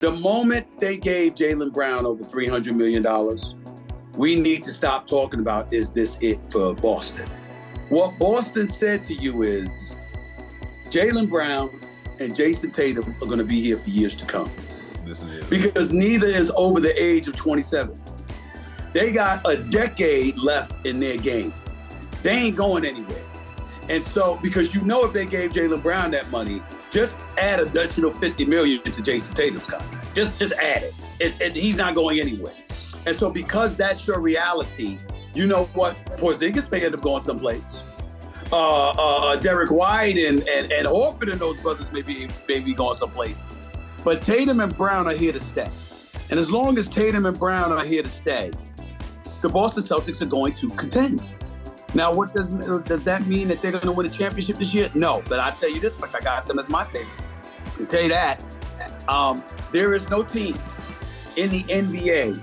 The moment they gave Jaylen Brown over $300 million, we need to stop talking about, is this it for Boston? What Boston said to you is, Jaylen Brown and Jayson Tatum are going to be here for years to come. This is it. Because neither is over the age of 27. They got a decade left in their game. They ain't going anywhere. And so, because if they gave Jaylen Brown that money, just add additional $50 million to Jayson Tatum's contract. Just add it. He's not going anywhere. And so, because that's your reality, you know what? Porzingis may end up going someplace. Derek White and Horford and those brothers may be going someplace. But Tatum and Brown are here to stay. And as long as Tatum and Brown are here to stay, the Boston Celtics are going to contend. Now, what does that mean that they're going to win a championship this year? No, but I'll tell you this much, I got them as my favorite. I'll tell you that. There is no team in the NBA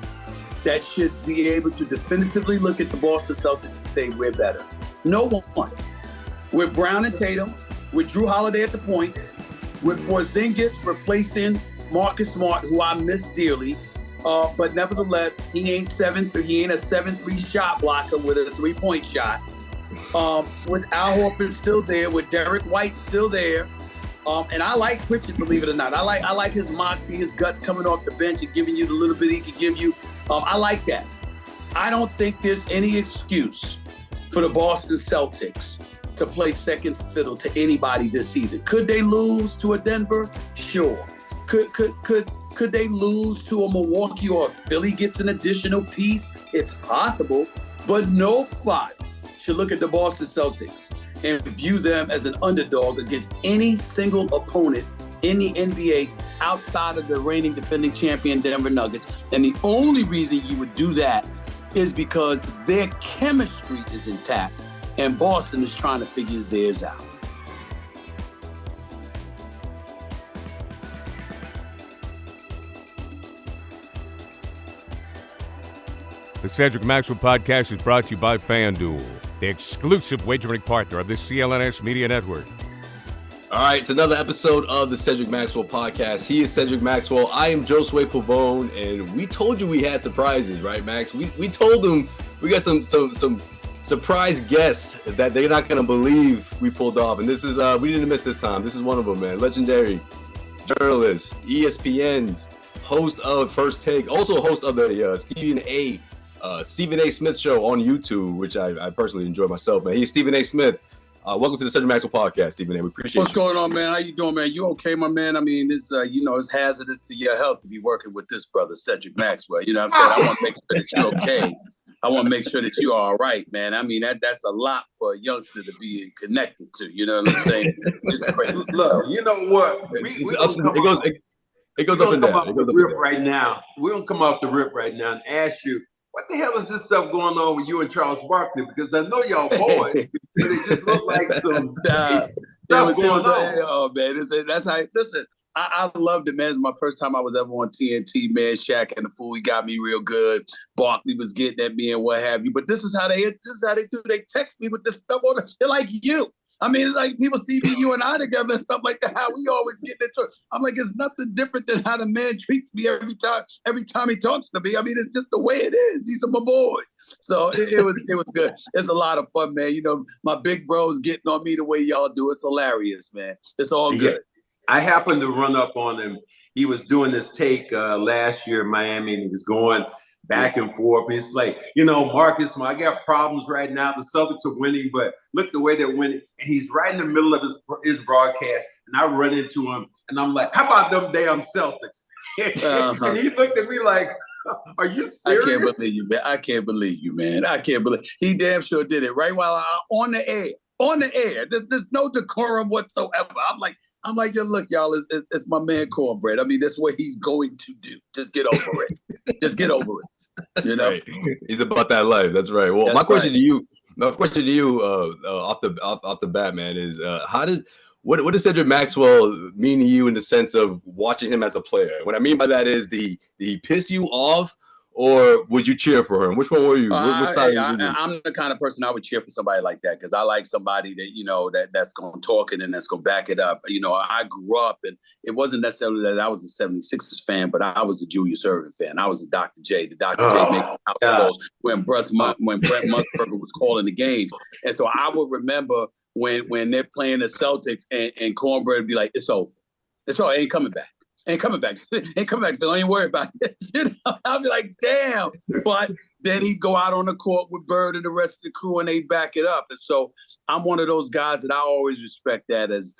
that should be able to definitively look at the Boston Celtics and say we're better. No one. With Brown and Tatum, with Drew Holiday at the point, with Porzingis replacing Marcus Smart, who I miss dearly, but nevertheless, he ain't a 7-3 shot blocker with a three-point shot. With Al Horford still there, with Derek White still there, and I like Pritchard, believe it or not. I like his moxie, his guts coming off the bench and giving you the little bit he can give you. I like that. I don't think there's any excuse for the Boston Celtics to play second fiddle to anybody this season. Could they lose to a Denver? Sure. Could they lose to a Milwaukee or a Philly gets an additional piece? It's possible, but nobody should look at the Boston Celtics and view them as an underdog against any single opponent in the NBA outside of the reigning defending champion Denver Nuggets. And the only reason you would do that is because their chemistry is intact and Boston is trying to figure theirs out. The Cedric Maxwell Podcast is brought to you by FanDuel, the exclusive wagering partner of the CLNS Media Network. All right, it's another episode of the Cedric Maxwell Podcast. He is Cedric Maxwell. I am Josue Pavone, and we told you we had surprises, right, Max? We told them we got some surprise guests that they're not going to believe we pulled off. And this is, we didn't miss this time. This is one of them, man. Legendary journalist, ESPN's host of First Take, also host of the Stephen A Smith show on YouTube, which I personally enjoy myself, man. He's Stephen A Smith. Welcome to the Cedric Maxwell Podcast, Stephen A. We appreciate What's going on, man? How you doing, man? You okay, my man? I mean, this, it's hazardous to your health to be working with this brother, Cedric Maxwell. You know what I'm saying? I want to make sure that you're okay. I want to make sure that you are all right, man. I mean, that's a lot for a youngster to be connected to. You know what I'm saying? It's crazy. Look, you know what? It goes up and down. Right now, we're going to come off the rip right now and ask you, what the hell is this stuff going on with you and Charles Barkley? Because I know y'all boys, but it just look like some stuff going on. Oh, man. That's how, listen, I loved it, man. It's my first time I was ever on TNT, man. Shaq and the Fool, he got me real good. Barkley was getting at me and what have you. But this is how they do. They text me with this stuff on it. They're like you. I mean, it's like people see me, you and I together and stuff like that, how we always get into it. I'm like, it's nothing different than how the man treats me every time he talks to me. I mean, it's just the way it is. These are my boys. So it was good. It's a lot of fun, man. You know, my big bros getting on me the way y'all do. It's hilarious, man. It's all good. Yeah. I happened to run up on him. He was doing this take last year in Miami, and he was going back and forth. It's like, Marcus, I got problems right now. The Celtics are winning, but look the way they're winning. And he's right in the middle of his broadcast, and I run into him, and I'm like, how about them damn Celtics? And he looked at me like, are you serious? I can't believe you, man. I can't believe he damn sure did it right while I'm on the air. On the air. There's no decorum whatsoever. I'm like, yo, look, y'all, it's my man Cornbread. I mean, that's what he's going to do. Just get over it. Just get over it. You know, right. He's about that life. That's right. Well, my question to you, off the bat, man, is what does Cedric Maxwell mean to you in the sense of watching him as a player? What I mean by that is, did he piss you off, or would you cheer for her? Which one were you? Which side I'm the kind of person I would cheer for somebody like that because I like somebody that that's going to talk it and that's going to back it up. I grew up and it wasn't necessarily that I was a 76ers fan, but I was a Julius Erving fan. I was a Dr. J. The Dr. J making out calls when Brett Musburger was calling the games. And so I would remember when they're playing the Celtics and Cornbread would be like, it's over. It's all, ain't coming back. Ain't coming back, Phil. Ain't worried about it. I'll be like, damn. But then he'd go out on the court with Bird and the rest of the crew, and they'd back it up. And so I'm one of those guys that I always respect that as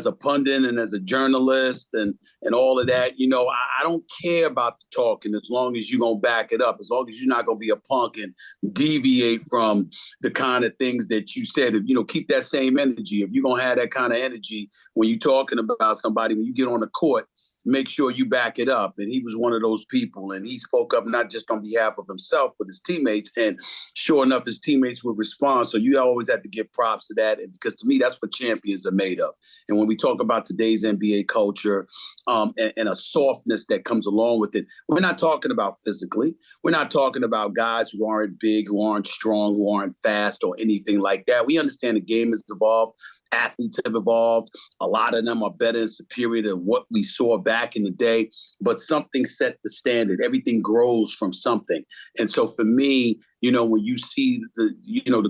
a pundit and as a journalist and all of that. I don't care about the talking as long as you're going to back it up, as long as you're not going to be a punk and deviate from the kind of things that you said. Keep that same energy. If you're going to have that kind of energy when you're talking about somebody, when you get on the court, make sure you back it up. And he was one of those people. And he spoke up not just on behalf of himself, but his teammates. And sure enough, his teammates would respond. So you always have to give props to that. And because to me, that's what champions are made of. And when we talk about today's NBA culture and a softness that comes along with it, we're not talking about physically. We're not talking about guys who aren't big, who aren't strong, who aren't fast or anything like that. We understand the game has evolved. Athletes have evolved. A lot of them are better and superior to what we saw back in the day, but something set the standard. Everything grows from something. And so for me, when you see the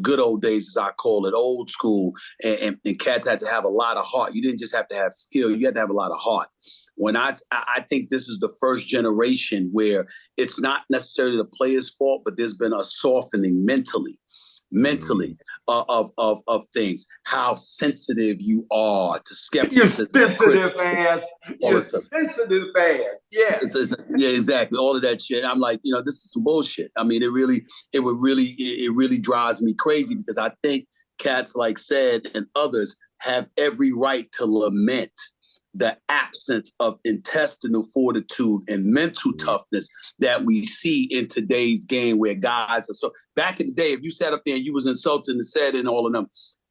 good old days, as I call it, old school, and cats had to have a lot of heart. You didn't just have to have skill. You had to have a lot of heart. When I think this is the first generation where it's not necessarily the player's fault, but there's been a softening mentally of things, how sensitive you are to skepticism. You're sensitive ass. Yeah. Yeah, exactly. All of that shit. I'm like, this is some bullshit. I mean, it really drives me crazy because I think cats like Ced and others have every right to lament the absence of intestinal fortitude and mental toughness that we see in today's game where guys are so. Back in the day, if you sat up there and you was insulting the Ced and all of them,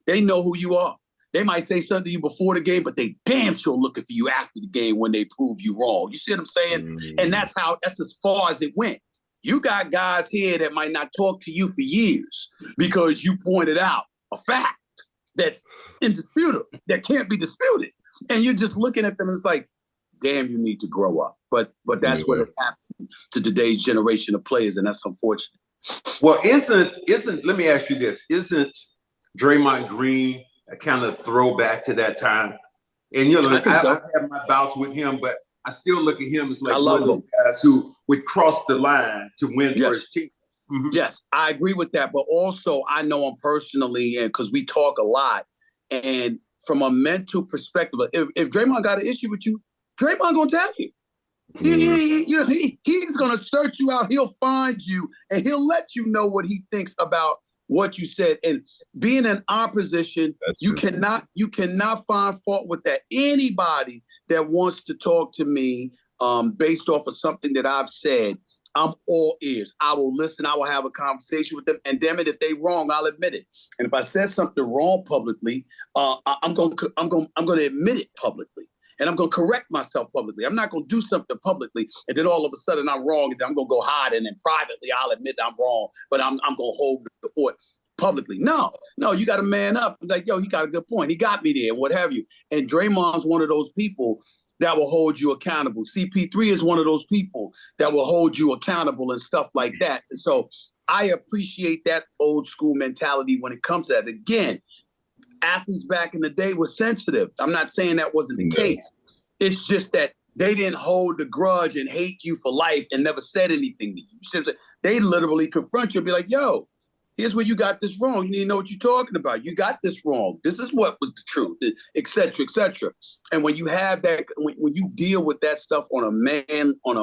they know who you are. They might say something to you before the game, but they damn sure looking for you after the game when they prove you wrong. You see what I'm saying? And that's as far as it went. You got guys here that might not talk to you for years because you pointed out a fact that's indisputable, that can't be disputed. And you're just looking at them and it's like, damn, you need to grow up. But that's what has happened to today's generation of players, and that's unfortunate. Well, isn't let me ask you this, isn't Draymond Green a kind of throwback to that time? And I have my bouts with him, but I still look at him as like one of those guys who would cross the line to win for his team. Mm-hmm. Yes, I agree with that. But also I know him personally, and because we talk a lot, and from a mental perspective, if Draymond got an issue with you, Draymond gonna tell you. He's gonna search you out. He'll find you, and he'll let you know what he thinks about what you said. And being in our position, you cannot find fault with that. Anybody that wants to talk to me based off of something that I've said, I'm all ears. I will listen. I will have a conversation with them. And damn it, if they wrong, I'll admit it. And if I said something wrong publicly, I'm going to admit it publicly. And I'm going to correct myself publicly. I'm not going to do something publicly and then all of a sudden I'm wrong and then I'm going to go hide and then privately I'll admit I'm wrong, but I'm going to hold the fort publicly. No, you got to man up. Like, yo, he got a good point. He got me there, what have you. And Draymond's one of those people that will hold you accountable. CP3 is one of those people that will hold you accountable and stuff like that. And so I appreciate that old school mentality when it comes to that. Again, athletes back in the day were sensitive. I'm not saying that wasn't the case. It's just that they didn't hold the grudge and hate you for life and never said anything to you. They literally confront you and be like, yo, here's where you got this wrong. You need to know what you're talking about. You got this wrong. This is what was the truth, et cetera, et cetera. And when you have that, when you deal with that stuff on a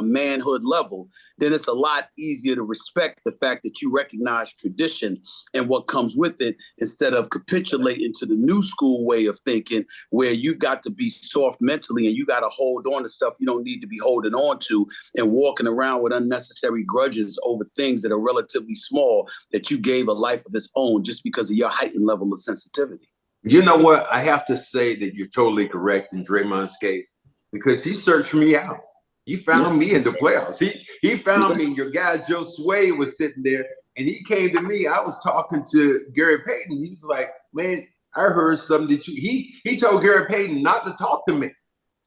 manhood level, then it's a lot easier to respect the fact that you recognize tradition and what comes with it instead of capitulating to the new school way of thinking where you've got to be soft mentally and you got to hold on to stuff you don't need to be holding on to and walking around with unnecessary grudges over things that are relatively small that you gave a life of its own just because of your heightened level of sensitivity. You know what? I have to say that you're totally correct in Draymond's case because he searched me out. He found me in the playoffs. He found me. Your guy Joe Sway was sitting there, and he came to me. I was talking to Gary Payton. He was like, "Man, I heard something that he told Gary Payton not to talk to me."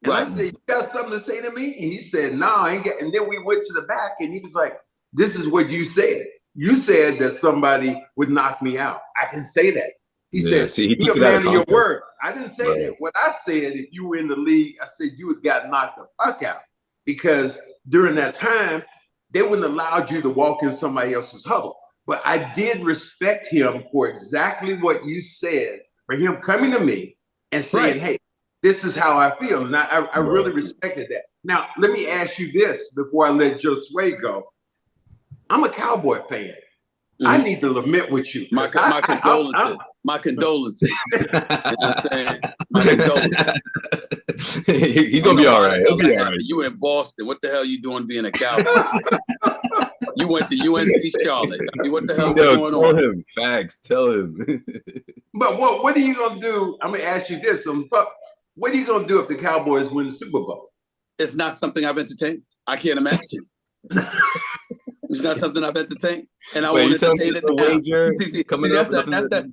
And I said, "You got something to say to me?" And he said, "No, I ain't got." And then we went to the back, and he was like, "This is what you said. You said that somebody would knock me out. I didn't say that." He said, "You're a man of your word." I didn't say that. What I said, if you were in the league, I said you would got knocked the fuck out, because during that time they wouldn't allow you to walk in somebody else's huddle. But I did respect him for exactly what you said, for him coming to me and saying, "Hey, this is how I feel." And I really respected that. Now, let me ask you this before I let Joe Sway go. I'm a Cowboy fan. I need to lament with you. My condolences. My condolences. You know what I'm saying? My condolences. He's going to be all right. He'll be all right. You in Boston. What the hell are you doing being a Cowboy? You went to UNC Charlotte. I mean, what the hell is going on? Tell him. Facts. Tell him. But what are you going to do? I'm going to ask you this. What are you going to do if the Cowboys win the Super Bowl? It's not something I've entertained. I can't imagine. It's not something I've entertained, and I won't entertain it now.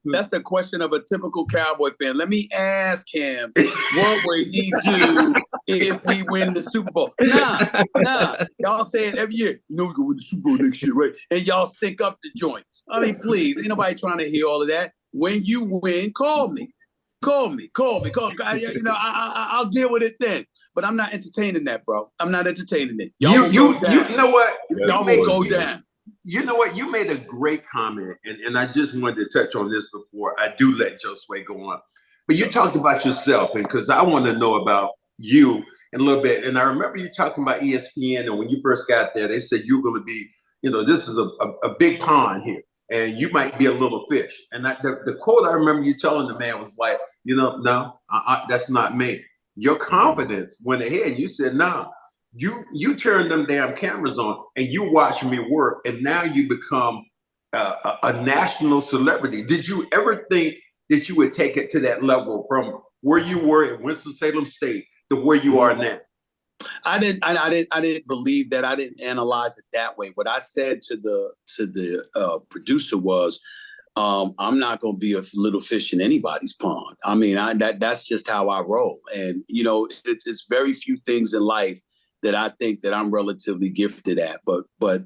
That's the question of a typical Cowboy fan. Let me ask him, what would he do if we win the Super Bowl? Nah. Y'all say it every year. You know we're going to win the Super Bowl next year, right? And y'all stink up the joint. I mean, please, ain't nobody trying to hear all of that. When you win, call me. Call me. You know, I'll deal with it then. But I'm not entertaining that, bro. I'm not entertaining it. You know what? Y'all will go down. You know what? You made a great comment, and I just wanted to touch on this before I do let Joe Sway go on. But you talked about yourself, and because I want to know about you in a little bit. And I remember you talking about ESPN, and when you first got there, they said you were going to be, you know, this is a big pond here, and you might be a little fish. And the quote I remember you telling the man was like, you know, no, that's not me. Your confidence went ahead, and you said, "No, you turned them damn cameras on, and you watch me work, and now you become a national celebrity." Did you ever think that you would take it to that level from where you were at Winston-Salem State to where you are now? I didn't believe that. I didn't analyze it that way. What I said to the producer was, I'm not going to be a little fish in anybody's pond. I mean, that's just how I roll. And, you know, it's very few things in life that I think that I'm relatively gifted at, but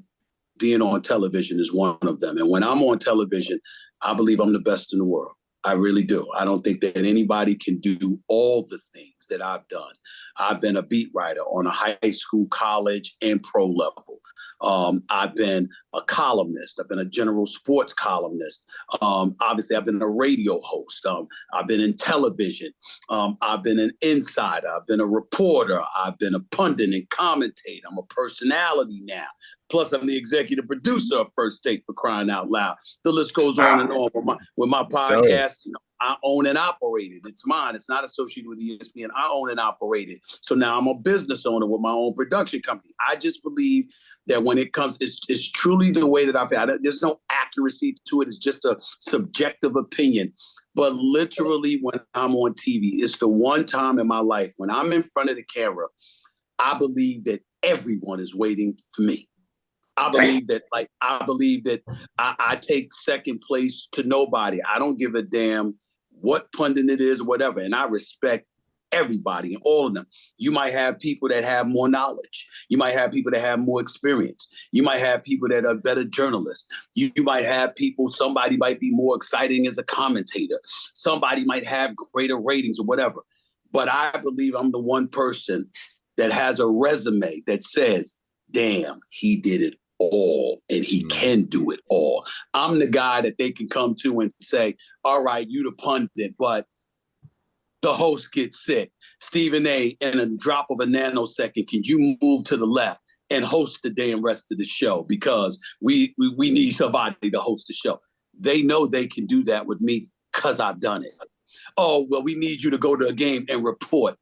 being on television is one of them. And when I'm on television, I believe I'm the best in the world. I really do. I don't think that anybody can do all the things that I've done. I've been a beat writer on a high school, college, and pro level. I've been a columnist. I've been a general sports columnist. Obviously, I've been a radio host. I've been in television. I've been an insider. I've been a reporter. I've been a pundit and commentator. I'm a personality now. Plus, I'm the executive producer of First Take, for crying out loud. The list goes on and on. With my podcast, you know, I own and operate it. It's mine. It's not associated with ESPN. I own and operate it. So now I'm a business owner with my own production company. I just believe that when it comes, it's truly the way that I feel. There's no accuracy to it. It's just a subjective opinion. But literally, when I'm on TV, it's the one time in my life when I'm in front of the camera, I believe that everyone is waiting for me. I believe that I take second place to nobody. I don't give a damn what pundit it is or whatever. And I respect everybody and all of them. You might have people that have more knowledge. You might have people that have more experience. You might have people that are better journalists. You might have people, somebody might be more exciting as a commentator. Somebody might have greater ratings or whatever. But I believe I'm the one person that has a resume that says, damn, he did it all and he can do it all. I'm the guy that they can come to and say, all right, you the pundit, but the host gets sick. Stephen A, in a drop of a nanosecond, can you move to the left and host the damn rest of the show? Because we need somebody to host the show. They know they can do that with me because I've done it. Oh, well, we need you to go to a game and report.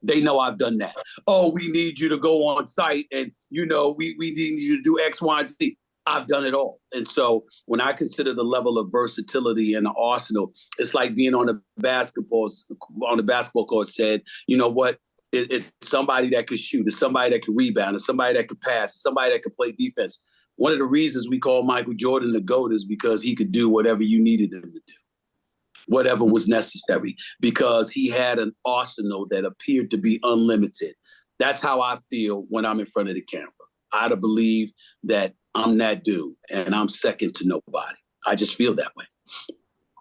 They know I've done that. Oh, we need you to go on site and, you know, we need you to do X, Y, and Z. I've done it all. And so when I consider the level of versatility in the arsenal, it's like being on the basketball court said, you know what, It's somebody that could shoot, it's somebody that could rebound, it's somebody that could pass, it's somebody that could play defense. One of the reasons we call Michael Jordan the GOAT is because he could do whatever you needed him to do, whatever was necessary, because he had an arsenal that appeared to be unlimited. That's how I feel when I'm in front of the camera. I believe that I'm that dude, and I'm second to nobody. I just feel that way.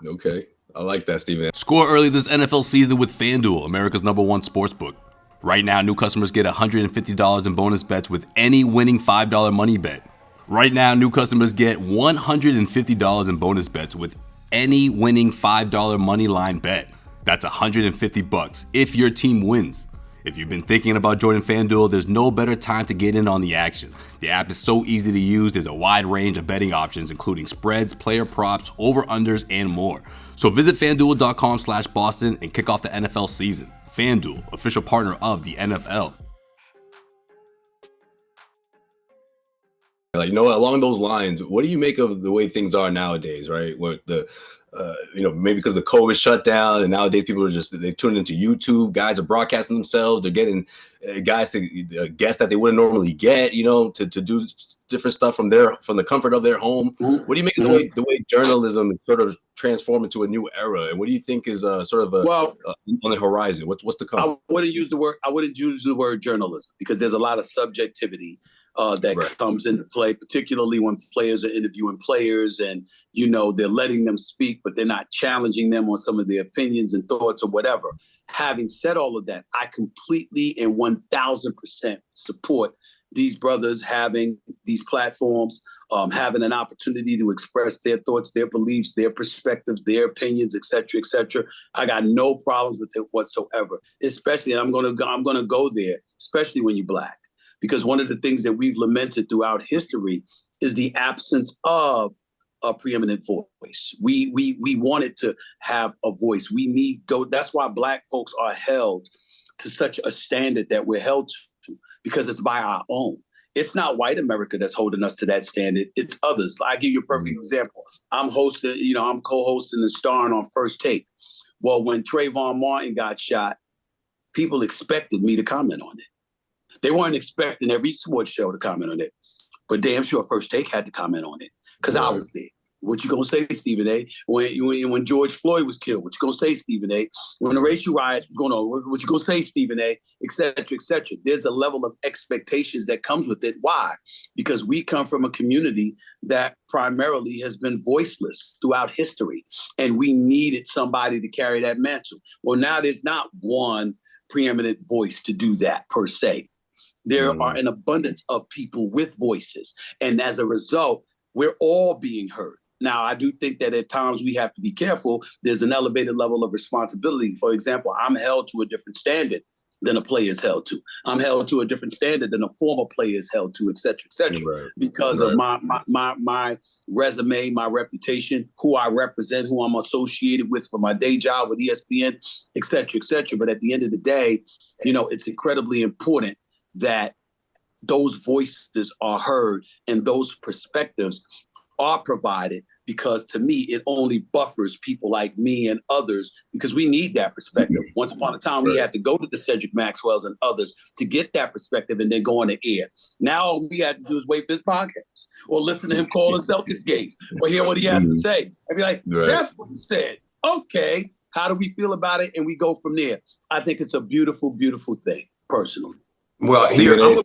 Okay. I like that, Stephen. Score early this NFL season with FanDuel, America's #1 sportsbook. Right now, new customers get $150 in bonus bets with any winning $5 money bet. Right now, new customers get $150 in bonus bets with any winning $5 money line bet. That's $150 if your team wins. If you've been thinking about joining FanDuel, there's no better time to get in on the action. The app is so easy to use. There's a wide range of betting options, including spreads, player props, over-unders, and more. So visit FanDuel.com/Boston and kick off the NFL season. FanDuel, official partner of the NFL. Like, along those lines, what do you make of the way things are nowadays, right? Where the, maybe because the COVID shutdown, and nowadays people are they tune into YouTube. Guys are broadcasting themselves. They're getting guys to guests that they wouldn't normally get, to do different stuff from the comfort of their home. Mm-hmm. What do you make of the way journalism is sort of transformed into a new era? And what do you think is on the horizon? What's to come? I wouldn't use the word journalism, because there's a lot of subjectivity that comes into play, particularly when players are interviewing players and, they're letting them speak, but they're not challenging them on some of their opinions and thoughts or whatever. Having said all of that, I completely and 1000% support these brothers having these platforms, having an opportunity to express their thoughts, their beliefs, their perspectives, their opinions, et cetera, et cetera. I got no problems with it whatsoever, especially, and I'm gonna go there, especially when you're Black. Because one of the things that we've lamented throughout history is the absence of a preeminent voice. We wanted to have a voice. That's why Black folks are held to such a standard that we're held to, because it's by our own. It's not white America that's holding us to that standard. It's others. I'll give you a perfect example. I'm co-hosting and starring on First Take. Well, when Trayvon Martin got shot, people expected me to comment on it. They weren't expecting every sports show to comment on it, but damn sure First Take had to comment on it, because I was there. What you gonna say, Stephen A? When George Floyd was killed, what you gonna say, Stephen A? When the racial riots was going on, what you gonna say, Stephen A? Et cetera, et cetera. There's a level of expectations that comes with it. Why? Because we come from a community that primarily has been voiceless throughout history, and we needed somebody to carry that mantle. Well, now there's not one preeminent voice to do that per se. There are an abundance of people with voices. And as a result, we're all being heard. Now, I do think that at times we have to be careful. There's an elevated level of responsibility. For example, I'm held to a different standard than a player is held to. I'm held to a different standard than a former player is held to, et cetera, because of my resume, my reputation, who I represent, who I'm associated with for my day job with ESPN, et cetera, et cetera. But at the end of the day, it's incredibly important that those voices are heard and those perspectives are provided, because to me, it only buffers people like me and others, because we need that perspective. Once upon a time, we had to go to the Cedric Maxwells and others to get that perspective and then go on the air. Now all we had to do is wait for his podcast or listen to him call the Celtics games or hear what he has to say. And be like, that's what he said. Okay, how do we feel about it? And we go from there. I think it's a beautiful, beautiful thing, personally. Well, Stephen, hold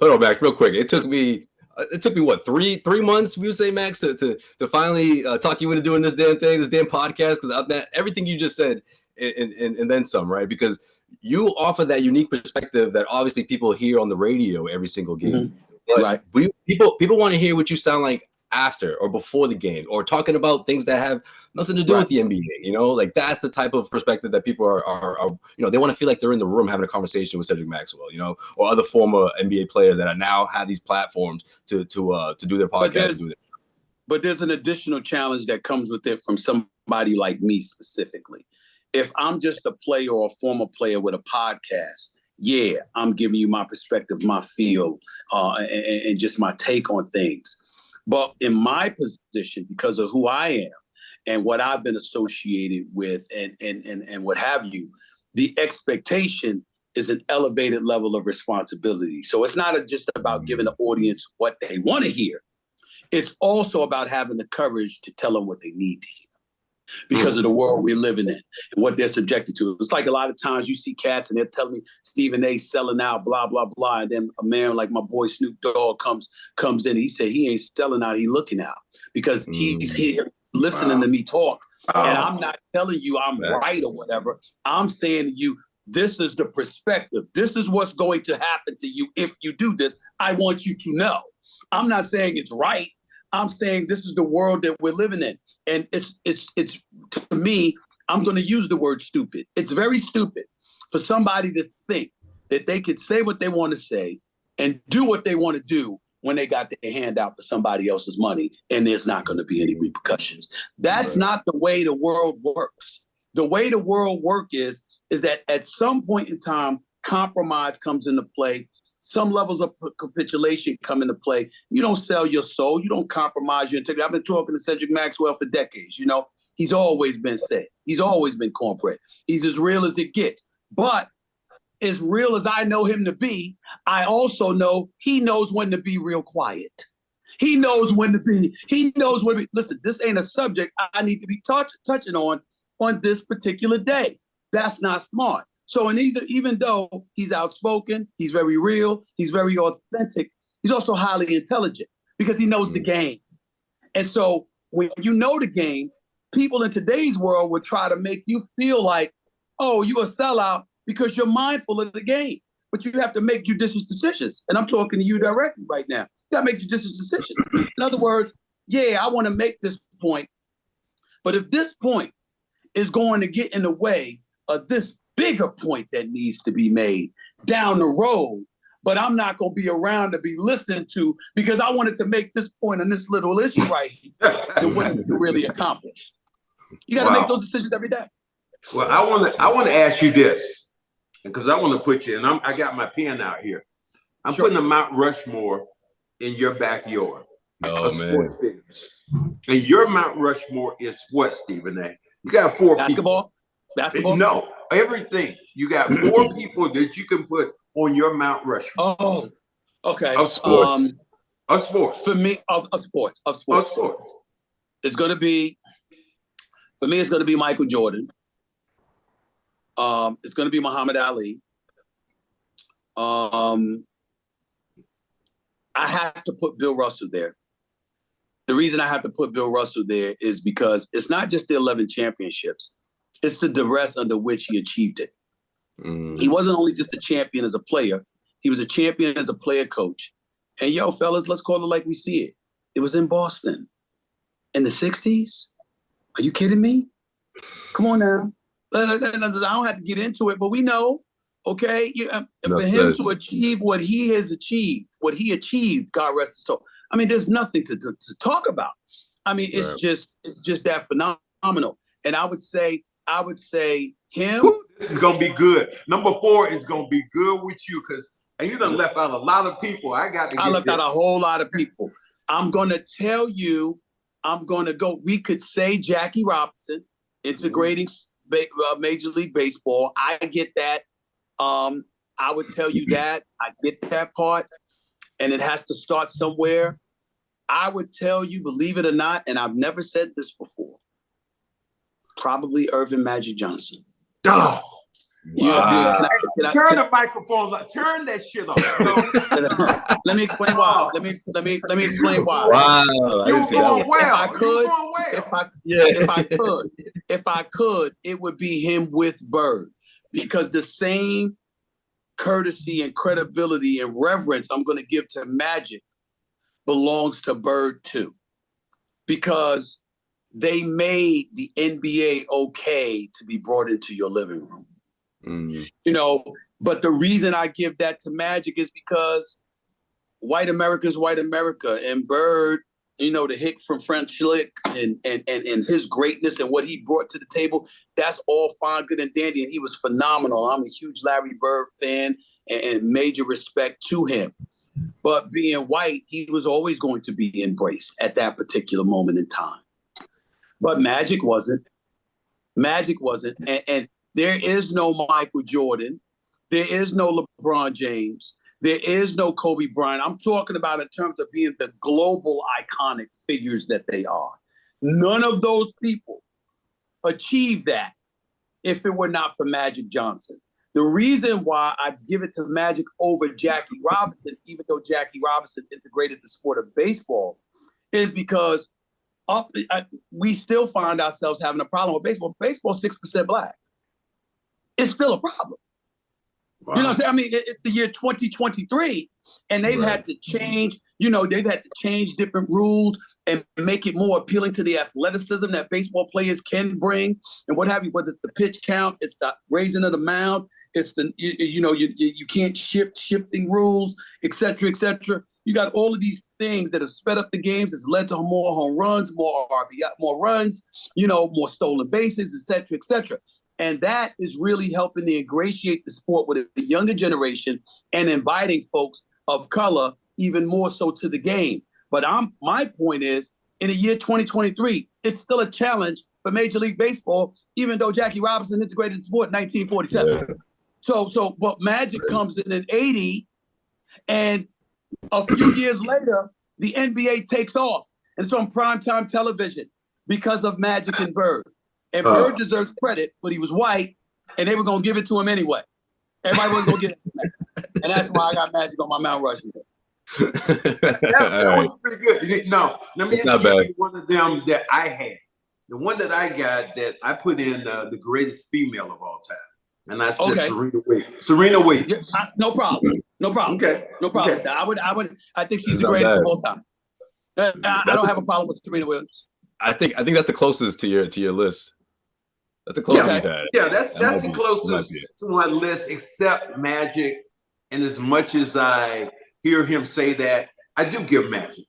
on, Max, real quick. It took me what, three months, we would say, Max, to finally talk you into doing this damn thing, this damn podcast, because everything you just said and then some, right? Because you offer that unique perspective that obviously people hear on the radio every single game. But people want to hear what you sound like after or before the game, or talking about things that have nothing to do with the NBA. Like that's the type of perspective that people are they want to feel like they're in the room having a conversation with Cedric Maxwell, or other former NBA players that are now have these platforms to do their podcast. But there's an additional challenge that comes with it from somebody like me specifically. If I'm just a player or a former player with a podcast, I'm giving you my perspective, my feel, and just my take on things. But in my position, because of who I am and what I've been associated with and what have you, the expectation is an elevated level of responsibility. So it's not just about giving the audience what they want to hear. It's also about having the courage to tell them what they need to hear because of the world we're living in and what they're subjected to. It's like a lot of times you see cats and they're telling me Stephen A selling out, blah, blah, blah. And then a man like my boy Snoop Dogg comes in. He said he ain't selling out, he looking out because he's here listening to me talk. And I'm not telling you I'm right or whatever. I'm saying to you, this is the perspective. This is what's going to happen to you if you do this. I want you to know. I'm not saying it's right. I'm saying this is the world that we're living in. And it's to me, I'm going to use the word stupid. It's very stupid for somebody to think that they could say what they want to say and do what they want to do when they got their hand out for somebody else's money and there's not going to be any repercussions. That's not the way the world works. The way the world works is that at some point in time, compromise comes into play. Some levels of capitulation come into play. You don't sell your soul. You don't compromise your integrity. I've been talking to Cedric Maxwell for decades. You know, he's always been said. He's always been cornbread. He's as real as it gets. But as real as I know him to be, I also know he knows when to be real quiet. He knows when to be. Listen, this ain't a subject I need to be touching on this particular day. That's not smart. So even though he's outspoken, he's very real, he's very authentic, he's also highly intelligent because he knows the game. And so when you know the game, people in today's world would try to make you feel like, oh, you're a sellout because you're mindful of the game. But you have to make judicious decisions. And I'm talking to you directly right now. You gotta make judicious decisions. In other words, yeah, I want to make this point, but if this point is going to get in the way of this bigger point that needs to be made down the road, but I'm not going to be around to be listened to because I wanted to make this point on this little issue right here, then what is it really accomplished? You got to make those decisions every day. Well, I want to ask you this because I want to put you, and I got my pen out here. I'm putting a Mount Rushmore in your backyard. Oh, man. Figures. And your Mount Rushmore is what, Stephen A? You got four people. Basketball? No, everything. You got four people that you can put on your Mount Rushmore. Oh, okay. Of sports. Of sports. For me, of sports. It's going to be, for me, it's going to be Michael Jordan. It's going to be Muhammad Ali. I have to put Bill Russell there. The reason I have to put Bill Russell there is because it's not just the 11 championships. It's the duress under which he achieved it. He wasn't only just a champion as a player. He was a champion as a player coach. And yo, fellas, let's call it like we see it. It was in Boston in the 60s. Are you kidding me? Come on now. I don't have to get into it, but we know, okay? For him to achieve what he achieved, God rest his soul. I mean, there's nothing to talk about. I mean, it's just that phenomenal. And I would say him. This is gonna be good. Number 4 is gonna be good with you because you done left out a lot of people. I left out a whole lot of people. I'm gonna tell you. I'm gonna go. We could say Jackie Robinson integrating Major League Baseball. I get that. I would tell you that. I get that part, and it has to start somewhere. I would tell you, believe it or not, and I've never said this before. Probably Irvin Magic Johnson. Oh, wow. Turn the microphone up. Turn that shit off. Let me explain why. Let me explain why. Wow. If I could, it would be him with Bird. Because the same courtesy and credibility and reverence I'm going to give to Magic belongs to Bird too. Because they made the NBA okay to be brought into your living room. You know, but the reason I give that to Magic is because white America is white America, and Bird, you know, the hick from French Lick and his greatness and what he brought to the table, that's all fine, good, and dandy, and he was phenomenal. I'm a huge Larry Bird fan and major respect to him. But being white, he was always going to be embraced at that particular moment in time. But Magic wasn't. And There is no Michael Jordan. There is no LeBron James. There is no Kobe Bryant. I'm talking about in terms of being the global iconic figures that they are. None of those people achieved that if it were not for Magic Johnson. The reason why I give it to Magic over Jackie Robinson, even though Jackie Robinson integrated the sport of baseball, is because we still find ourselves having a problem with baseball. Baseball's 6% black. It's still a problem. Wow. You know what I'm saying? I mean, it's the year 2023, and they've had to change, they've had to change different rules and make it more appealing to the athleticism that baseball players can bring and what have you, whether it's the pitch count, it's the raising of the mound, it's the, you can't shifting rules, et cetera, et cetera. You got all of these things that have sped up the games. It's led to more home runs, more RBI, more runs, more stolen bases, et cetera, et cetera. And that is really helping to ingratiate the sport with the younger generation and inviting folks of color even more so to the game. But my point is, in the year 2023, it's still a challenge for Major League Baseball, even though Jackie Robinson integrated the sport in 1947. Yeah. But Magic comes in 80, and a few years later, the NBA takes off. And it's on primetime television because of Magic and Bird. And Bird deserves credit, but he was white, and they were going to give it to him anyway. Everybody was going to get it. And that's why I got Magic on my Mount Rushmore. that was pretty good. No, let me just give you one of them that I had. The one that I got that I put in the greatest female of all time. And I said Serena Williams. Serena Williams. No problem. No problem. Okay. No problem. Okay. I think she's the greatest of all time. I don't have a problem with Serena Williams. I think that's the closest to your list. That's the closest you've had. Yeah, that's the closest to my list, except Magic. And as much as I hear him say that, I do give Magic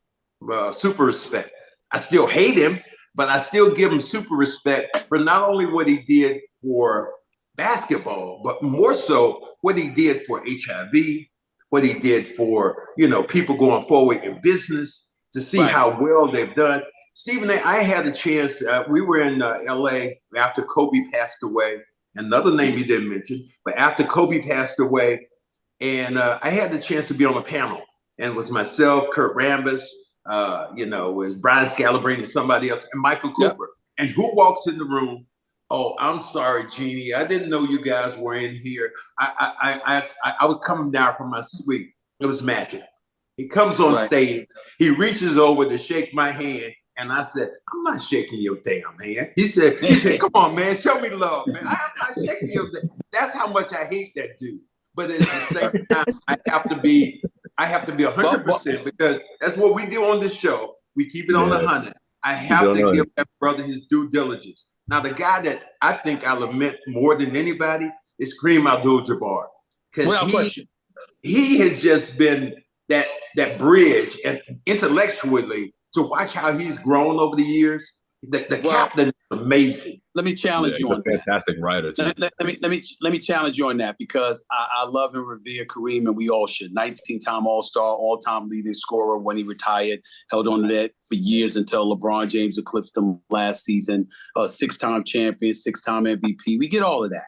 super respect. I still hate him, but I still give him super respect for not only what he did for basketball, but more so what he did for HIV, what he did for, people going forward in business, to see how well they've done. Stephen A., I had a chance, we were in LA after Kobe passed away, another name he didn't mention, but after Kobe passed away, and I had the chance to be on a panel, and it was myself, Kurt Rambis, it was Brian Scalabrine and somebody else, and Michael Cooper. And who walks in the room? Oh, I'm sorry, Jeannie. I didn't know you guys were in here. I was coming down from my suite. It was Magic. He comes on stage. He reaches over to shake my hand. And I said, I'm not shaking your damn hand. He said, come on, man, show me love, man. I'm not shaking your damn. That's how much I hate that dude. But at the same time, I have to be 100% because that's what we do on this show. We keep it on 100. I have to give that brother his due diligence. Now, the guy that I think I lament more than anybody is Kareem Abdul-Jabbar. Because he has just been that bridge, and intellectually, to watch how he's grown over the years, the captain is amazing. Let me challenge you on that. Fantastic writer too. Let me challenge you on that because I love and revere Kareem, and we all should. 19-time All-Star, all-time leading scorer when he retired, held on to that for years until LeBron James eclipsed him last season. 6-time champion, 6-time MVP. We get all of that.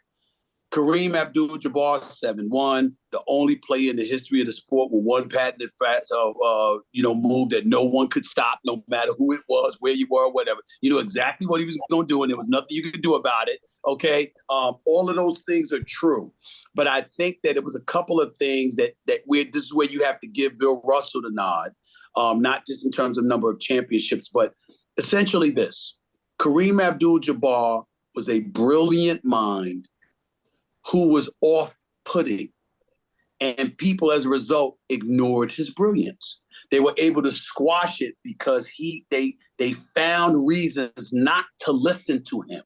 Kareem Abdul-Jabbar, 7-1, the only player in the history of the sport with one patented move that no one could stop, no matter who it was, where you were, whatever. You know exactly what he was going to do, and there was nothing you could do about it, okay? All of those things are true. But I think that it was a couple of things this is where you have to give Bill Russell the nod, not just in terms of number of championships, but essentially this. Kareem Abdul-Jabbar was a brilliant mind who was off-putting, and people, as a result, ignored his brilliance. They were able to squash it because they found reasons not to listen to him.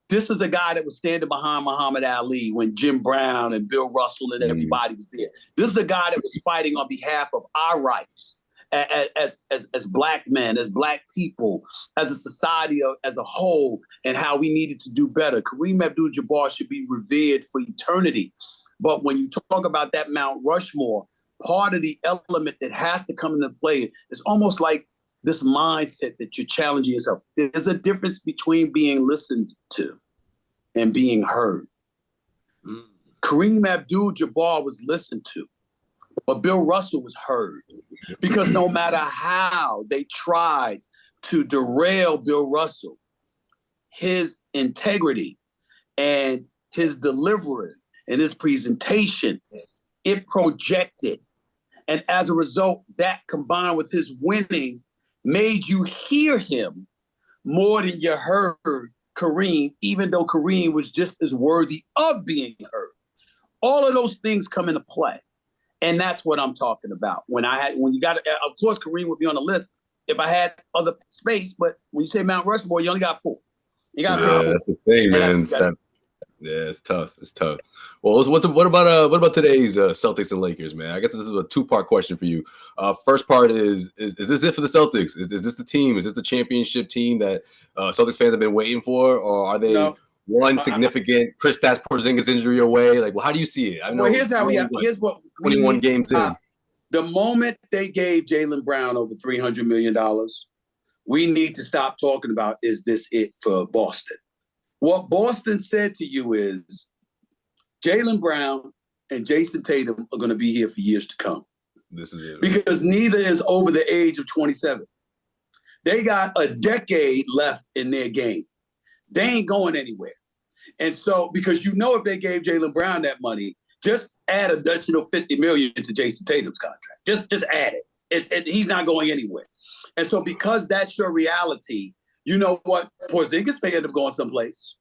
This is a guy that was standing behind Muhammad Ali when Jim Brown and Bill Russell and everybody was there. This is a guy that was fighting on behalf of our rights as black men, as black people, as a society as a whole, and how we needed to do better. Kareem Abdul-Jabbar should be revered for eternity. But when you talk about that Mount Rushmore, part of the element that has to come into play is almost like this mindset that you're challenging yourself. There's a difference between being listened to and being heard. Kareem Abdul-Jabbar was listened to, but Bill Russell was heard. Because no matter how they tried to derail Bill Russell, his integrity and his delivery and his presentation, it projected. And as a result, that combined with his winning made you hear him more than you heard Kareem, even though Kareem was just as worthy of being heard. All of those things come into play. And that's what I'm talking about. When you got, of course, Kareem would be on the list if I had other space, but when you say Mount Rushmore, you only got 4. You got that's the thing, man. It's tough. It's tough. Well, what about today's Celtics and Lakers, man? I guess this is a 2-part question for you. First part is this it for the Celtics? Is this the team? Is this the championship team that Celtics fans have been waiting for, or are they one significant Kristaps Porzingis injury away? Like, well, how do you see it? I know. Well, here's what 21 games in. The moment they gave Jaylen Brown over $300 million, we need to stop talking about, is this it for Boston? What Boston said to you is Jaylen Brown and Jayson Tatum are going to be here for years to come. This is it. Because neither is over the age of 27. They got a decade left in their game. They ain't going anywhere. And so, because if they gave Jaylen Brown that money, just add additional $50 million to Jayson Tatum's contract. Just add it. He's not going anywhere. And so, because that's your reality, you know what? Porzingis may end up going someplace.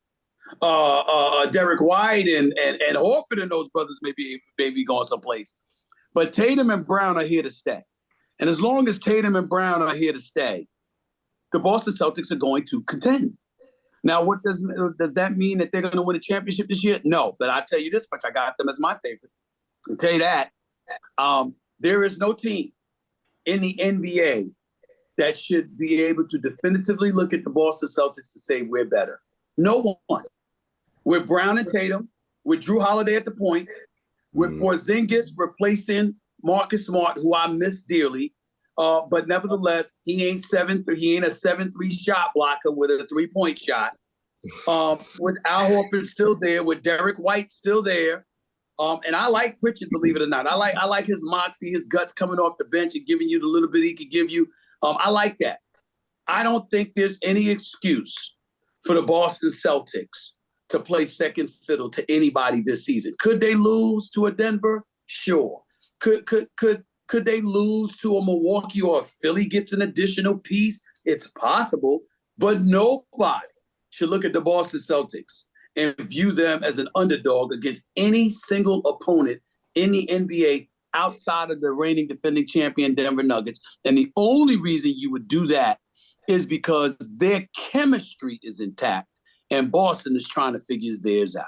Derek White and Horford and those brothers may be going someplace. But Tatum and Brown are here to stay. And as long as Tatum and Brown are here to stay, the Boston Celtics are going to contend. Now, what does that mean, that they're going to win a championship this year? No, but I'll tell you this much. I got them as my favorite. I'll tell you that. There is no team in the NBA that should be able to definitively look at the Boston Celtics and say, we're better. No one. With Brown and Tatum, with Drew Holiday at the point, with Porzingis replacing Marcus Smart, who I miss dearly, but nevertheless, he ain't a 7-3 shot blocker with a 3-point shot. With Al Horford still there, with Derek White still there. And I like Pritchard, believe it or not. I like his moxie, his guts coming off the bench and giving you the little bit he could give you. I like that. I don't think there's any excuse for the Boston Celtics to play second fiddle to anybody this season. Could they lose to a Denver? Sure. Could they lose to a Milwaukee, or a Philly gets an additional piece? It's possible, but nobody should look at the Boston Celtics and view them as an underdog against any single opponent in the NBA outside of the reigning defending champion Denver Nuggets. And the only reason you would do that is because their chemistry is intact and Boston is trying to figure theirs out.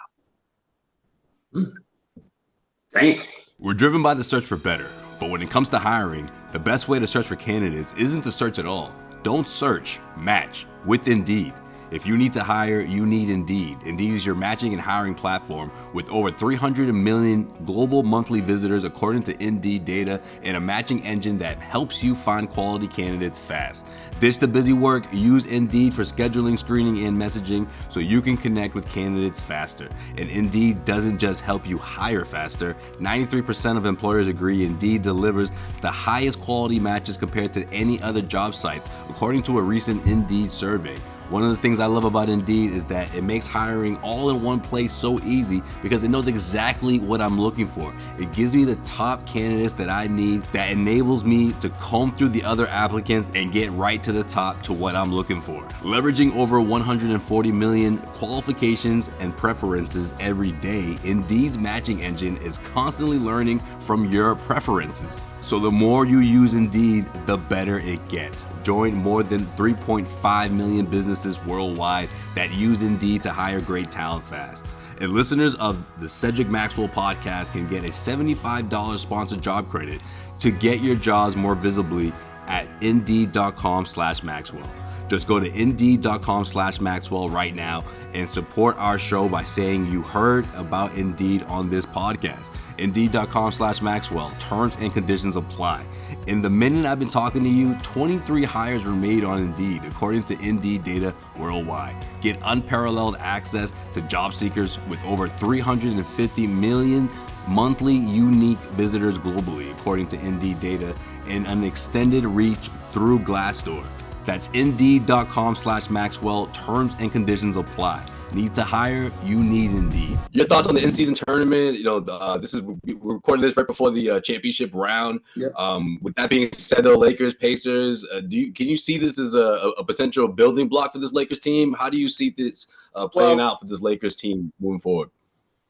Damn. We're driven by the search for better, but when it comes to hiring, the best way to search for candidates isn't to search at all. Don't search, match with Indeed. If you need to hire, you need Indeed. Indeed is your matching and hiring platform with over 300 million global monthly visitors according to Indeed data, and a matching engine that helps you find quality candidates fast. Ditch the busy work, use Indeed for scheduling, screening, and messaging so you can connect with candidates faster. And Indeed doesn't just help you hire faster. 93% of employers agree Indeed delivers the highest quality matches compared to any other job sites, according to a recent Indeed survey. One of the things I love about Indeed is that it makes hiring all in one place so easy because it knows exactly what I'm looking for. It gives me the top candidates that I need, that enables me to comb through the other applicants and get right to the top to what I'm looking for. Leveraging over 140 million qualifications and preferences every day, Indeed's matching engine is constantly learning from your preferences. So the more you use Indeed, the better it gets. Join more than 3.5 million businesses worldwide that use Indeed to hire great talent fast. And listeners of the Cedric Maxwell podcast can get a $75 sponsored job credit to get your jobs more visibly at Indeed.com/Maxwell. Just go to Indeed.com/Maxwell right now and support our show by saying you heard about Indeed on this podcast. Indeed.com/Maxwell. Terms and conditions apply. In the minute I've been talking to you, 23 hires were made on Indeed, according to Indeed data worldwide. Get unparalleled access to job seekers with over 350 million monthly unique visitors globally, according to Indeed data, and an extended reach through Glassdoor. That's Indeed.com/Maxwell. Terms and conditions apply. Need to hire? You need Indeed. Your thoughts on the in-season tournament? We're recording this right before the championship round. Yep. With that being said, the Lakers, Pacers, can you see this as a potential building block for this Lakers team? How do you see this playing out for this Lakers team moving forward?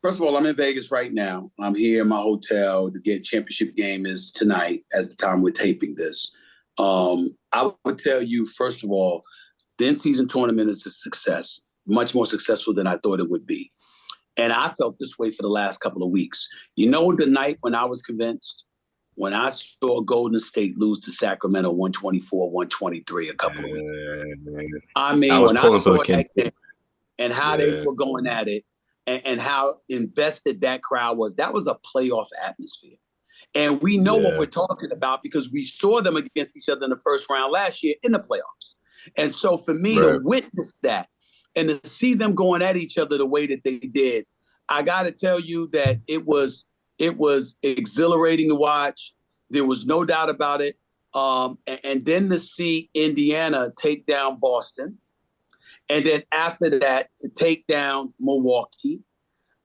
First of all, I'm in Vegas right now. I'm here in my hotel. The championship game is tonight as the time we're taping this. I would tell you, first of all, the in-season tournament is a success, much more successful than I thought it would be. And I felt this way for the last couple of weeks. You know, the night when I was convinced, when I saw Golden State lose to Sacramento 124-123 a couple of weeks. I mean, when I saw that game and how they were going at it and how invested that crowd was, that was a playoff atmosphere. And we know what we're talking about because we saw them against each other in the first round last year in the playoffs. And so for me to witness that and to see them going at each other the way that they did, I got to tell you that it was exhilarating to watch. There was no doubt about it. And then to see Indiana take down Boston. And then after that, to take down Milwaukee.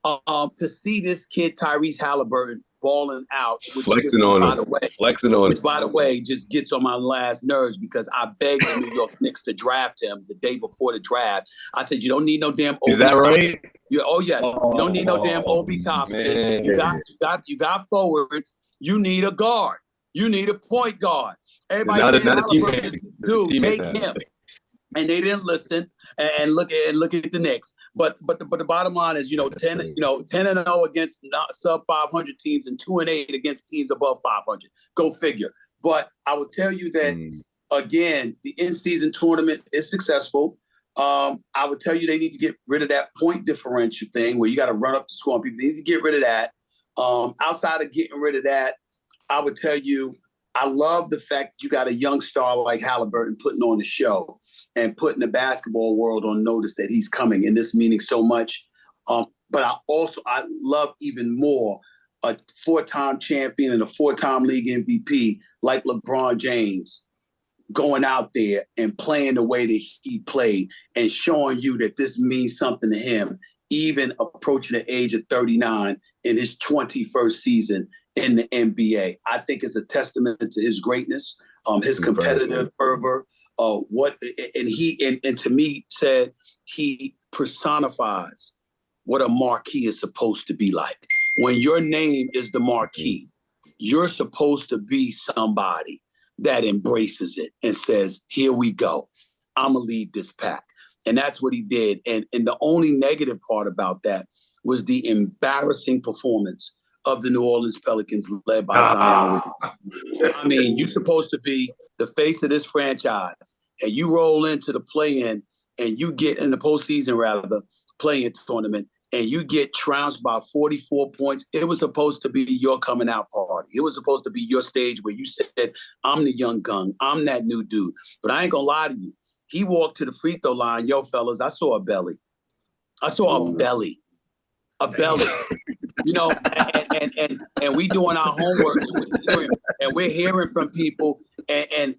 To see this kid, Tyrese Halliburton, balling out. Flexing on him. Which, by the way, just gets on my last nerves because I begged the New York Knicks to draft him the day before the draft. I said, you don't need no damn Obi. Is that right? You don't need no damn Obi Toppin. You got forwards. You need a guard. You need a point guard. Everybody dude, take him. And they didn't listen and look at the Knicks. But the bottom line is, 10-0 against sub 500 teams and 2-8 against teams above 500. Go figure. But I will tell you that again, the in-season tournament is successful. I would tell you they need to get rid of that point differential thing where you got to run up the score on people. They need to get rid of that. Outside of getting rid of that, I would tell you I love the fact that you got a young star like Halliburton putting on the show and putting the basketball world on notice that he's coming, and this meaning so much. But I love even more a 4-time champion and a 4-time league MVP like LeBron James going out there and playing the way that he played and showing you that this means something to him, even approaching the age of 39 in his 21st season in the NBA. I think it's a testament to his greatness, his competitive fervor. And to me said he personifies what a marquee is supposed to be like. When your name is the marquee, you're supposed to be somebody that embraces it and says, here we go. I'm going to lead this pack. And that's what he did. And the only negative part about that was the embarrassing performance of the New Orleans Pelicans led by Zion Williamson. I mean, you're supposed to be the face of this franchise, and you roll into the play-in, and you get in the postseason, rather, play-in tournament, and you get trounced by 44 points. It was supposed to be your coming out party. It was supposed to be your stage where you said, I'm the young gun. I'm that new dude. But I ain't going to lie to you. He walked to the free throw line. Yo, fellas, I saw a belly. I saw a belly. A belly. And we doing our homework and we're hearing from people and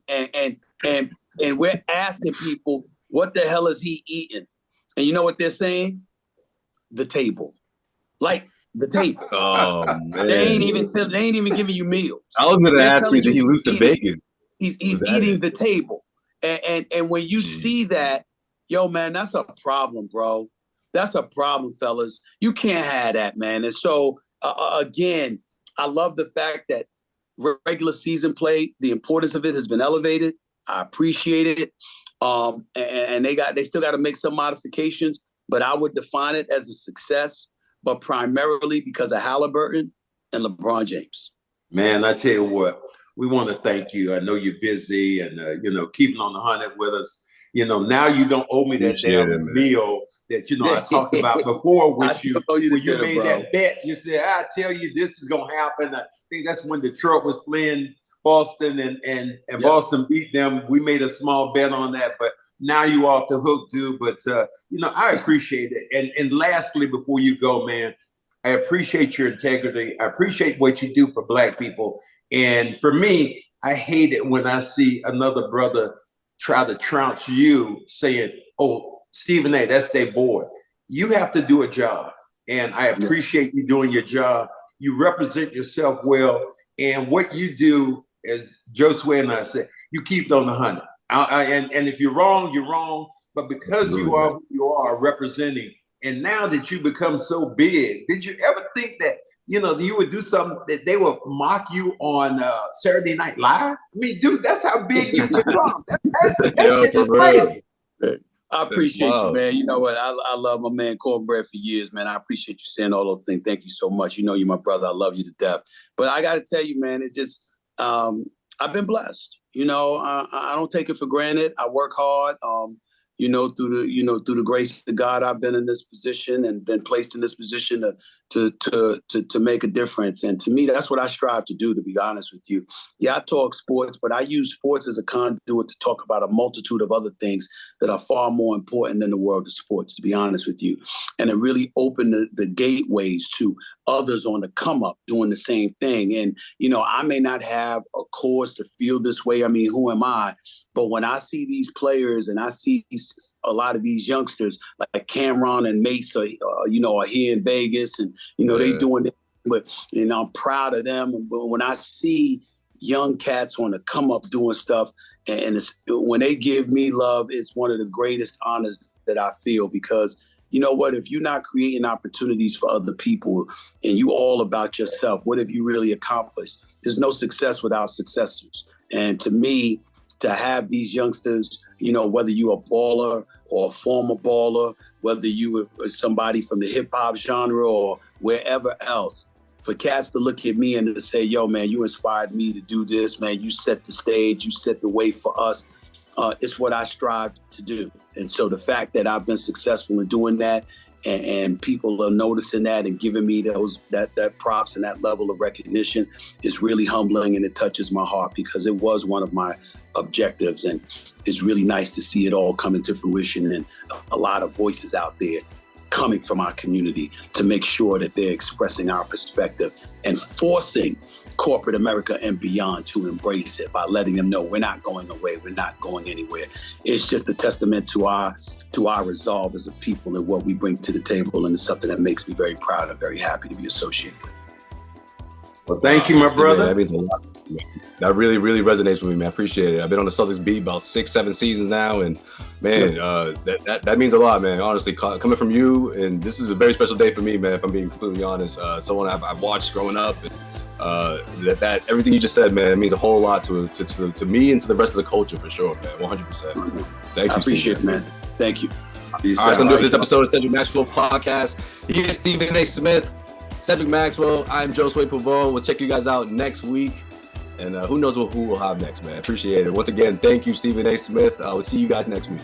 we're asking people, what the hell is he eating? And you know what they're saying? The table. Like the table. Oh man. They ain't even giving you meals. I was gonna ask you, did he lose to Vegas? He's eating the table. And when you see that, yo, man, that's a problem, bro. That's a problem, fellas. You can't have that, man. And so, again, I love the fact that regular season play, the importance of it has been elevated. I appreciate it. And they still got to make some modifications, but I would define it as a success, but primarily because of Halliburton and LeBron James. Man, I tell you what, we want to thank you. I know you're busy and, keeping on the 100 with us. now you don't owe me that Appreciate it, damn man. meal that, I talked about before with you. told you to When you get it, made bro. that bet, you said, I tell you, this is going to happen. I think that's when Detroit was playing Boston and Boston beat them. We made a small bet on that, but now you off the hook, dude. But, I appreciate it. And lastly, before you go, man, I appreciate your integrity. I appreciate what you do for Black people. And for me, I hate it when I see another brother try to trounce you saying, oh, Stephen A, that's their boy. You have to do a job. And I appreciate you doing your job. You represent yourself well. And what you do, as Josue and I said, you keep it on the 100. And if you're wrong, you're wrong. But because you are who you are representing, and now that you become so big, did you ever think that, you would do something that they would mock you on Saturday Night Live? I mean, dude, that's how big you become. That's crazy. I appreciate you, man. You know what? I love my man Cornbread for years, man. I appreciate you saying all those things. Thank you so much. You're my brother. I love you to death. But I got to tell you, man, it just, I've been blessed. I don't take it for granted. I work hard. Through the grace of God, I've been in this position and been placed in this position to make a difference. And to me, that's what I strive to do, to be honest with you. Yeah, I talk sports, but I use sports as a conduit to talk about a multitude of other things that are far more important than the world of sports, to be honest with you. And it really opened the gateways to others on the come up doing the same thing. And, I may not have a cause to feel this way. I mean, who am I? But when I see these players and I see a lot of these youngsters like Cameron and Mace, are here in Vegas and, they doing it, but, I'm proud of them. But when I see young cats on the come up doing stuff and when they give me love, it's one of the greatest honors that I feel because you know what, if you're not creating opportunities for other people and you all about yourself, what have you really accomplished? There's no success without successors. And to me, to have these youngsters, whether you're a baller or a former baller, whether you were somebody from the hip hop genre or wherever else, for cats to look at me and to say, yo, man, you inspired me to do this, man. You set the stage, you set the way for us. It's what I strive to do. And so the fact that I've been successful in doing that and people are noticing that and giving me that props and that level of recognition is really humbling and it touches my heart because it was one of my objectives. And it's really nice to see it all come into fruition and a lot of voices out there coming from our community to make sure that they're expressing our perspective and forcing corporate America and beyond to embrace it by letting them know we're not going away, we're not going anywhere. It's just a testament to our resolve as a people and what we bring to the table, and it's something that makes me very proud and very happy to be associated with. Well, thank you, my brother. That means a lot. That really, really resonates with me, man. I appreciate it. I've been on the Celtics beat about 6-7 seasons now, and man, that means a lot, man. Honestly, coming from you, and this is a very special day for me, man. If I'm being completely honest, someone I've watched growing up, and that everything you just said, man, it means a whole lot to me and to the rest of the culture for sure, man. 100%. Thank you. I appreciate it, man. Thank you. All right, so I'm doing this episode of Cedric Maxwell Podcast. He is Stephen A Smith. Cedric Maxwell. I'm Josue Pavone. We'll check you guys out next week. And who knows who we'll have next, man. Appreciate it. Once again, thank you, Stephen A Smith. We'll see you guys next week.